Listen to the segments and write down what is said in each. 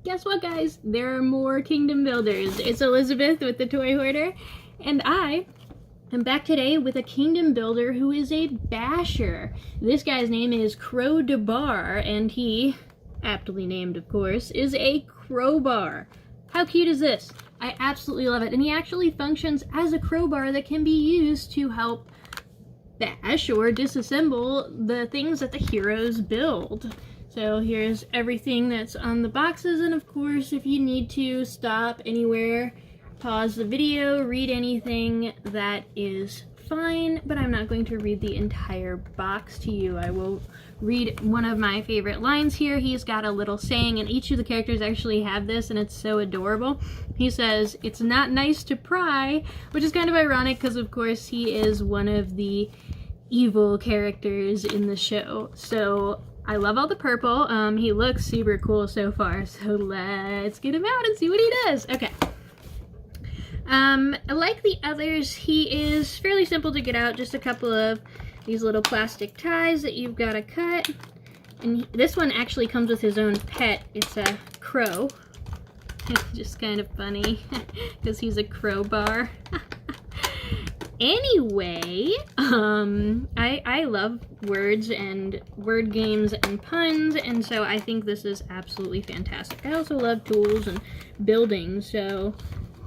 Guess what, guys? There are more kingdom builders. It's Elizabeth with the Toy Hoarder, and I am back today with a kingdom builder who is a basher. This guy's name is DeBar, and he, aptly named of course, is a crowbar. How cute is this? I absolutely love it, and he actually functions as a crowbar that can be used to help bash or disassemble the things that the heroes build. So here's everything that's on the boxes, and of course if you need to stop anywhere, pause the video, read anything, that is fine, but I'm not going to read the entire box to you. I will read one of my favorite lines here. He's got a little saying, and each of the characters actually have this, and it's so adorable. He says, "It's not nice to pry," which is kind of ironic because of course he is one of the evil characters in the show. So I love all the purple. He looks super cool so far, so let's get him out and see what he does. Okay. Like the others, he is fairly simple to get out. Just a couple of these little plastic ties that you've got to cut. And this one actually comes with his own pet. It's a crow. It's just kind of funny because he's a crowbar. Anyway, I love words and word games and puns, and so I think this is absolutely fantastic. I also love tools and building, so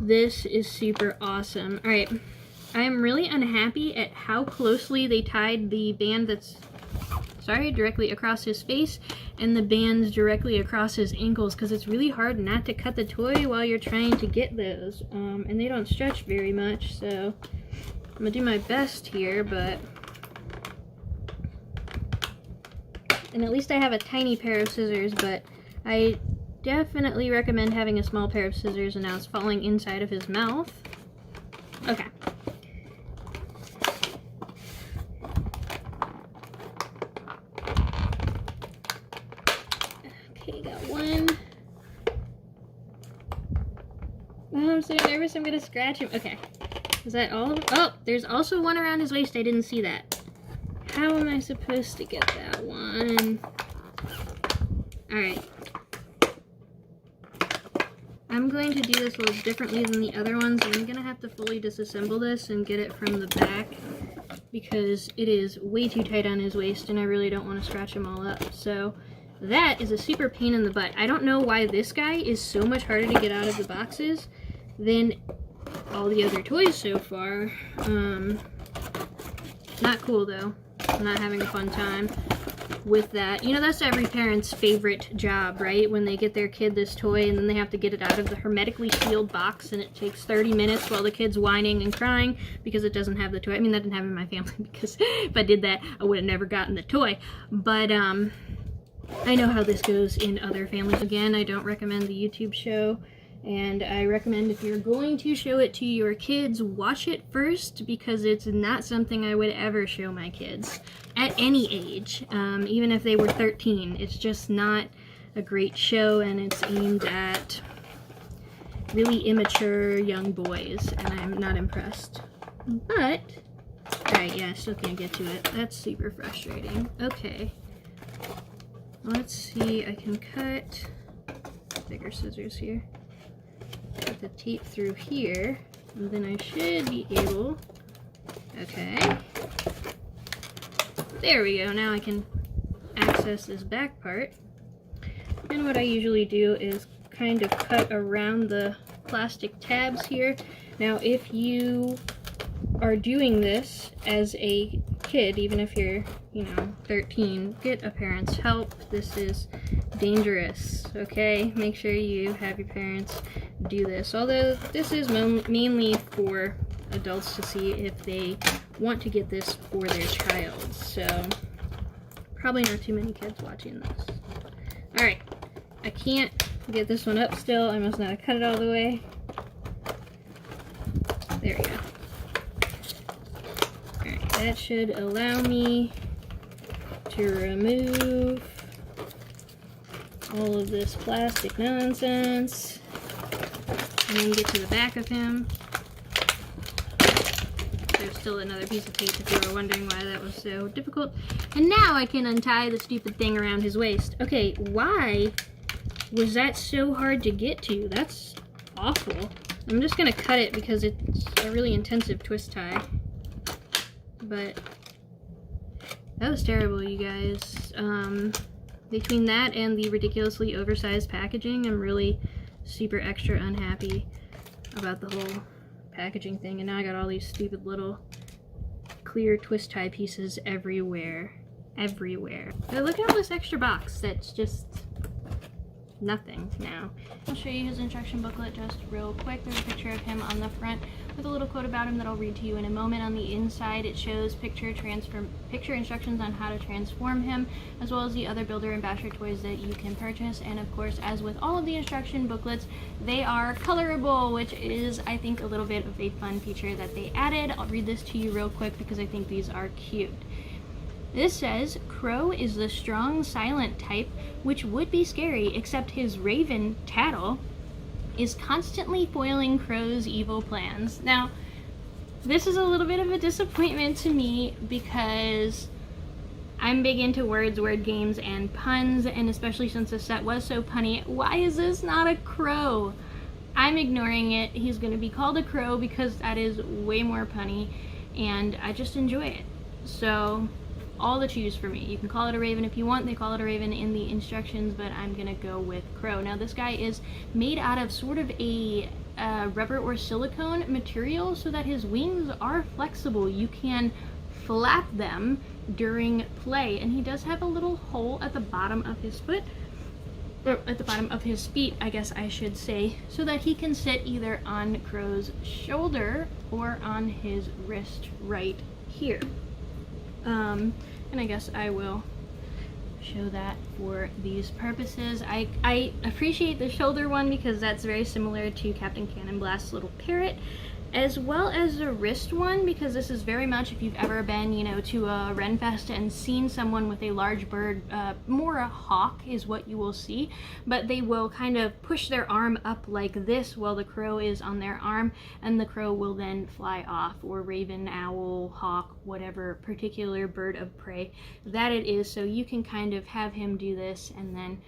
this is super awesome. Alright, I am really unhappy at how closely they tied the band that's, directly across his face and the bands directly across his ankles, because it's really hard not to cut the toy while you're trying to get those, and they don't stretch very much, so I'm gonna do my best here, and at least I have a tiny pair of scissors, but I definitely recommend having a small pair of scissors, and now it's falling inside of his mouth. Okay. Okay, got one. Oh, I'm so nervous I'm gonna scratch him. Okay. Is that all? Oh, there's also one around his waist. I didn't see that. How am I supposed to get that one? Alright. I'm going to do this a little differently than the other ones. I'm going to have to fully disassemble this and get it from the back because it is way too tight on his waist and I really don't want to scratch him all up. So that is a super pain in the butt. I don't know why this guy is so much harder to get out of the boxes than all the other toys so far. Not cool though. I'm not having a fun time with that. You know, that's every parent's favorite job, right? When they get their kid this toy and then they have to get it out of the hermetically sealed box and it takes 30 minutes while the kid's whining and crying because it doesn't have the toy. I mean, that didn't happen in my family because if I did that, I would have never gotten the toy. But I know how this goes in other families. Again, I don't recommend the YouTube show. And I recommend if you're going to show it to your kids, watch it first because it's not something I would ever show my kids at any age, even if they were 13. It's just not a great show and it's aimed at really immature young boys and I'm not impressed. But, alright, yeah, I still can't get to it. That's super frustrating. Okay. Let's see, I can cut bigger scissors here. Put the tape through here, and then I should be able, okay, there we go, now I can access this back part. And what I usually do is kind of cut around the plastic tabs here. Now if you are doing this as a kid, even if you're, 13, get a parent's help. This is dangerous, okay? Make sure you have your parents do this. Although this is mainly for adults to see if they want to get this for their child. So probably not too many kids watching this. Alright, I can't get this one up still. I must not have cut it all the way. There we go. Alright, that should allow me to remove all of this plastic nonsense and then get to the back of him. There's still another piece of tape if you were wondering why that was so difficult. And now I can untie the stupid thing around his waist. Okay, why was that so hard to get to? That's awful. I'm just gonna cut it because it's a really intensive twist tie. But that was terrible, you guys. Between that and the ridiculously oversized packaging, I'm really super extra unhappy about the whole packaging thing. And now I got all these stupid little clear twist tie pieces everywhere. Everywhere. But look at all this extra box that's just nothing now. I'll show you his instruction booklet just real quick. There's a picture of him on the front with a little quote about him that I'll read to you in a moment. On the inside it shows picture instructions on how to transform him, as well as the other builder and basher toys that you can purchase. And of course, as with all of the instruction booklets, they are colorable, which is, I think, a little bit of a fun feature that they added. I'll read this to you real quick because I think these are cute. This says, Crow is the strong, silent type, which would be scary, except his raven, Tattle, is constantly foiling Crow's evil plans. Now, this is a little bit of a disappointment to me because I'm big into words, word games, and puns, and especially since the set was so punny, why is this not a crow? I'm ignoring it. He's going to be called a crow because that is way more punny, and I just enjoy it. So all the choose for me. You can call it a raven if you want. They call it a raven in the instructions, but I'm gonna go with crow. Now this guy is made out of sort of a rubber or silicone material so that his wings are flexible. You can flap them during play, and he does have a little hole at the bottom of his foot, or at the bottom of his feet, I guess I should say, so that he can sit either on Crow's shoulder or on his wrist right here. And I guess I will show that for these purposes. I appreciate the shoulder one because that's very similar to Captain Cannon Blast's little parrot, as well as the wrist one, because this is very much, if you've ever been, you know, to a Renfest and seen someone with a large bird, more a hawk is what you will see, but they will kind of push their arm up like this while the crow is on their arm, and the crow will then fly off, or raven, owl, hawk, whatever particular bird of prey that it is. So you can kind of have him do this, and then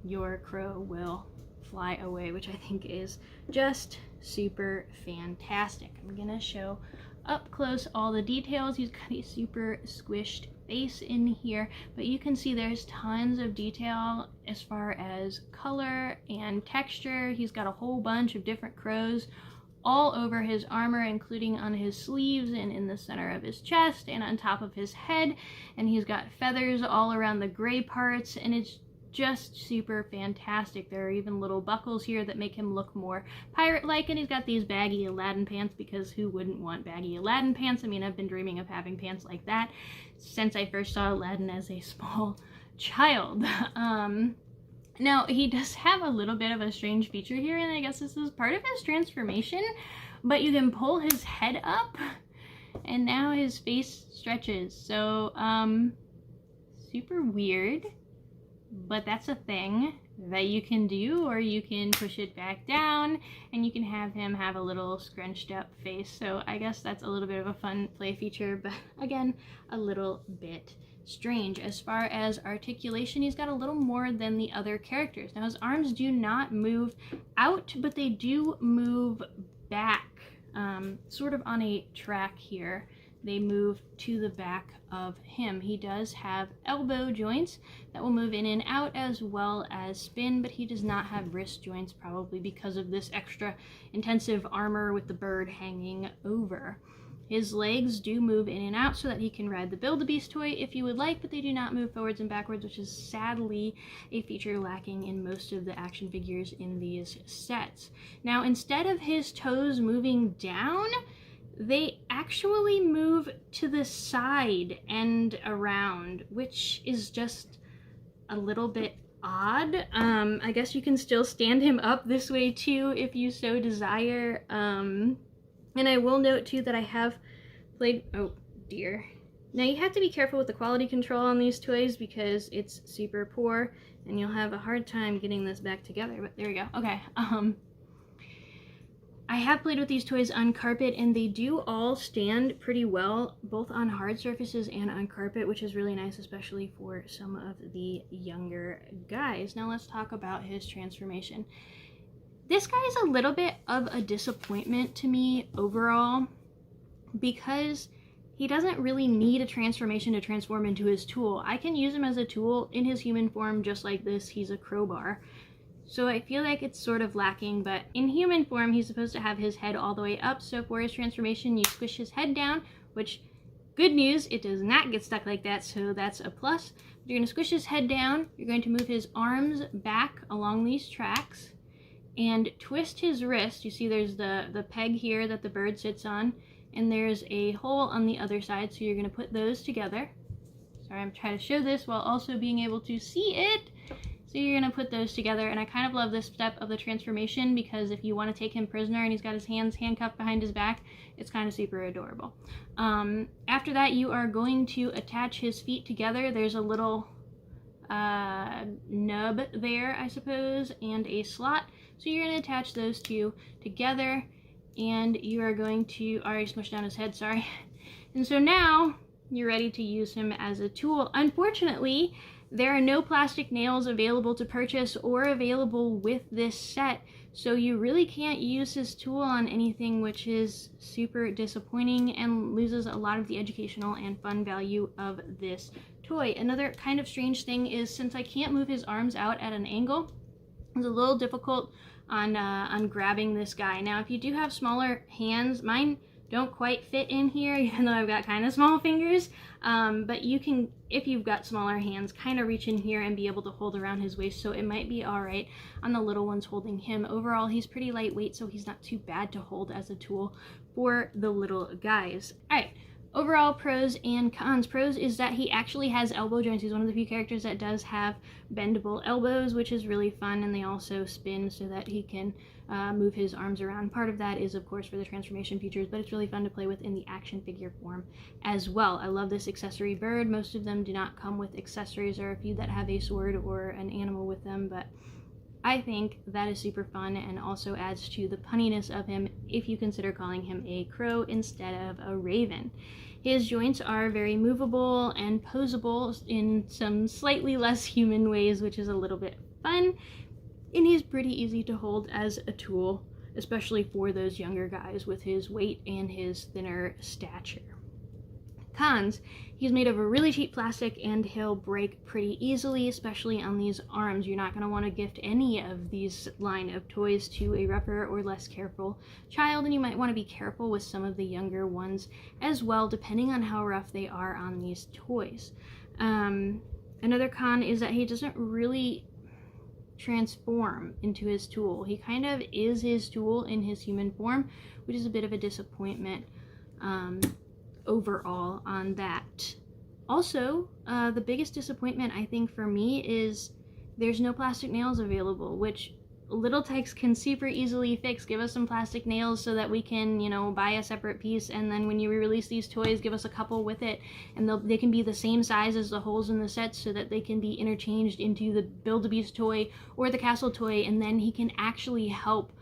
your crow will fly away, which I think is just super fantastic. I'm gonna show up close all the details. He's got a super squished face in here, but you can see there's tons of detail as far as color and texture. He's got a whole bunch of different crows all over his armor, including on his sleeves and in the center of his chest and on top of his head, and he's got feathers all around the gray parts, and it's just super fantastic. There are even little buckles here that make him look more pirate-like, and he's got these baggy Aladdin pants, because who wouldn't want baggy Aladdin pants? I mean, I've been dreaming of having pants like that since I first saw Aladdin as a small child. Now, he does have a little bit of a strange feature here, and I guess this is part of his transformation, but you can pull his head up, and now his face stretches. So, super weird. But that's a thing that you can do, or you can push it back down and you can have him have a little scrunched up face. So I guess that's a little bit of a fun play feature, but again, a little bit strange. As far as articulation, he's got a little more than the other characters. Now his arms do not move out, but they do move back, sort of on a track here. They move to the back of him. He does have elbow joints that will move in and out, as well as spin, but he does not have wrist joints, probably because of this extra intensive armor with the bird hanging over. His legs do move in and out so that he can ride the Build-A-Beast toy if you would like, but they do not move forwards and backwards, which is sadly a feature lacking in most of the action figures in these sets. Now, instead of his toes moving down, they actually move to the side and around, which is just a little bit odd. I guess you can still stand him up this way too if you so desire. And I will note too that I have played, oh dear. Now you have to be careful with the quality control on these toys because it's super poor and you'll have a hard time getting this back together, but there we go. Okay. I have played with these toys on carpet, and they do all stand pretty well, both on hard surfaces and on carpet, which is really nice, especially for some of the younger guys. Now let's talk about his transformation. This guy is a little bit of a disappointment to me overall, because he doesn't really need a transformation to transform into his tool. I can use him as a tool in his human form just like this. He's a crowbar. So I feel like it's sort of lacking, but in human form, he's supposed to have his head all the way up. So for his transformation, you squish his head down, which, good news, it does not get stuck like that, so that's a plus. You're gonna squish his head down, you're going to move his arms back along these tracks, and twist his wrist. You see there's the peg here that the bird sits on, and there's a hole on the other side, so you're gonna put those together. Sorry, I'm trying to show this while also being able to see it. So you're gonna put those together, and I kind of love this step of the transformation because if you want to take him prisoner and he's got his hands handcuffed behind his back, it's kind of super adorable. After that, you are going to attach his feet together. There's a little nub there, I suppose, and a slot. So you're gonna attach those two together, and you are going to, already smushed down his head, sorry. And so now you're ready to use him as a tool. Unfortunately, there are no plastic nails available to purchase or available with this set, so you really can't use his tool on anything, which is super disappointing and loses a lot of the educational and fun value of this toy. Another kind of strange thing is, since I can't move his arms out at an angle, it's a little difficult on grabbing this guy. Now, if you do have smaller hands, mine don't quite fit in here, even though I've got kind of small fingers, but you can, if you've got smaller hands, kind of reach in here and be able to hold around his waist, so it might be all right on the little ones holding him. Overall, he's pretty lightweight, so he's not too bad to hold as a tool for the little guys. All right, overall pros and cons. Pros is that he actually has elbow joints. He's one of the few characters that does have bendable elbows, which is really fun, and they also spin so that he can move his arms around. Part of that is, of course, for the transformation features, but it's really fun to play with in the action figure form as well. I love this accessory bird. Most of them do not come with accessories. There are a few that have a sword or an animal with them, but I think that is super fun and also adds to the punniness of him if you consider calling him a crow instead of a raven. His joints are very movable and posable in some slightly less human ways, which is a little bit fun. And he's pretty easy to hold as a tool, especially for those younger guys with his weight and his thinner stature. Cons: he's made of a really cheap plastic and he'll break pretty easily, especially on these arms. You're not going to want to gift any of these line of toys to a rougher or less careful child, and you might want to be careful with some of the younger ones as well, depending on how rough they are on these toys. Another con is that he doesn't really transform into his tool. He kind of is his tool in his human form, which is a bit of a disappointment overall on that. Also, the biggest disappointment I think for me is there's no plastic nails available, which little Tikes can super easily fix. Give us some plastic nails so that we can, you know, buy a separate piece, and then when you re-release these toys, give us a couple with it, and they can be the same size as the holes in the sets so that they can be interchanged into the Build-A-Beast toy or the Castle toy, and then he can actually help,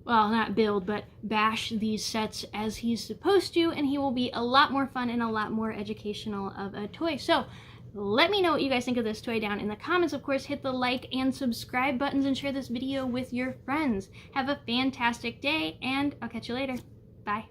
well, not build, but bash these sets as he's supposed to, and he will be a lot more fun and a lot more educational of a toy. So let me know what you guys think of this toy down in the comments. Of course, hit the like and subscribe buttons and share this video with your friends. Have a fantastic day, and I'll catch you later. Bye.